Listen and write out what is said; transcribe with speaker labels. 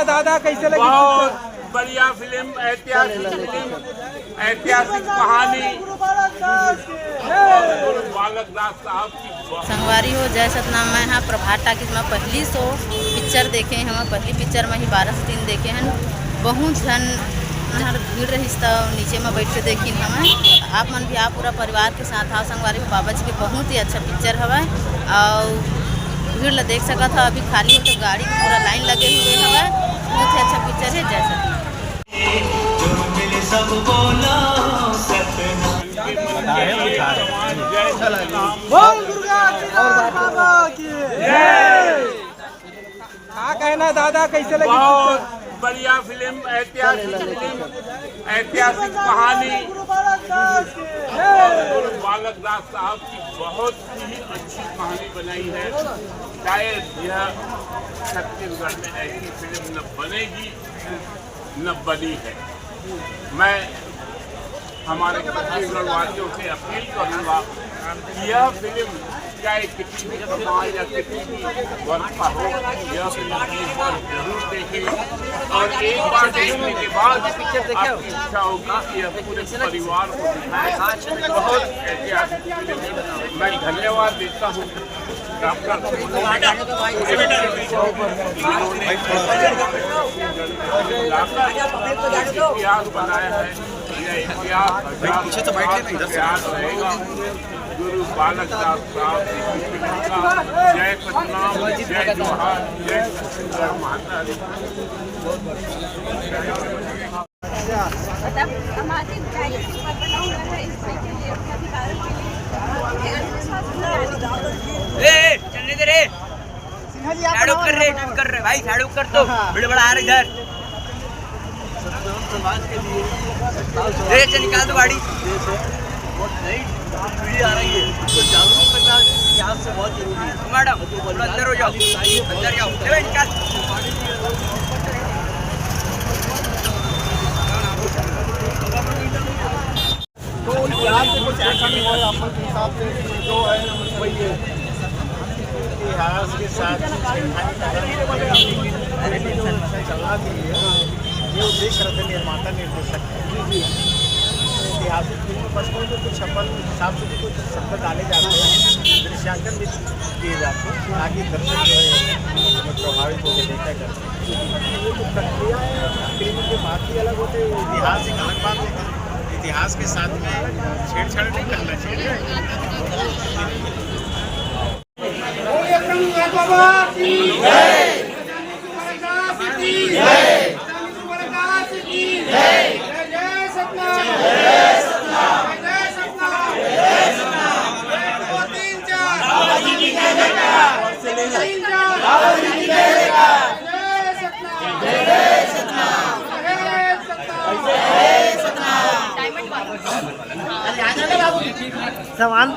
Speaker 1: दादा, कैसे लगी?
Speaker 2: बहुत बढ़िया फिल्म, ऐतिहासिक फिल्म, ऐतिहासिक कहानी। बालक दास साहब की
Speaker 3: संगवारी हो जय सतनाम। मैं यहाँ प्रभात टाकीज में पहली शो पिक्चर देखे हम। पहली पिक्चर में ही 12 से 3 देखे हैं। बहुत जन भीड़ रही तो नीचे में बैठ के देखी हमें। आप मन भी आप पूरा परिवार के साथ आओ। संगवारी में बाबा जी के बहुत ही अच्छा पिक्चर हवा और भीड़ ला देख सका था। अभी खाली हो तो गाड़ी में पूरा लाइन लगे हुए हवा। बहुत ही अच्छा पिक्चर है जय सतनाम।
Speaker 1: क्या कहना दादा, कैसे लगी?
Speaker 2: बहुत बढ़िया फिल्म, ऐतिहासिक फिल्म, ऐतिहासिक कहानी। बालक दास साहब की बहुत ही अच्छी कहानी बनाई है। शायद यह छत्तीसगढ़ में ऐसी फिल्म न बनेगी न बनी है। मैं हमारे छत्तीसगढ़ वासियों से अपील करूँगा कि यह फिल्म चाहे किसी भी समाज या किसी भी वर्ग का हो, यह फिल्म एक बार जरूर देखें और एक बार देखने के बाद आपकी इच्छा होगी कि यह पूरे परिवार को दिखाएं। बहुत ऐतिहासिक फिल्म है। मैं धन्यवाद देता हूँ डॉक्टर इतिहास बनाया है। यह इतिहास रहेगा। गुरु बालक दास साहब का जय सतनाम, जय जोहार, जय छत्तीसगढ़ माता।
Speaker 4: चलने दे रे, साइड कर रहे भाई, साइड कर दो। बड़े बड़ा आ रहा इधर, चल निकाल दो गाड़ी। पीढ़ी आ रही है, उसको जागरूक करना यहाँ से बहुत जरूरी है। मैडम थोड़ा अंदर हो जाओ, अंदर जाओ, निकाल।
Speaker 5: तो इतिहास से कुछ ऐसा नहीं हो आपके हिसाब से जो है वही है। इतिहास के साथ चलना चाहिए, ये उद्देश्य रखते निर्माता निर्देशक है। ऐतिहासिक फिल्म बस में तो कुछ अपन हिसाब से भी कुछ शब्द डाले जाते हैं, दृश्यांकन भी किए जाते हैं ताकि दर्शक जो है प्रभावित होकर देखा करते हैं। ये जो प्रक्रिया है फिल्म के बात ही अलग होते हैं, इतिहास एक अलग बात है। इतिहास के साथ में छेड़छाड़ नहीं करना चाहिए।
Speaker 1: सामान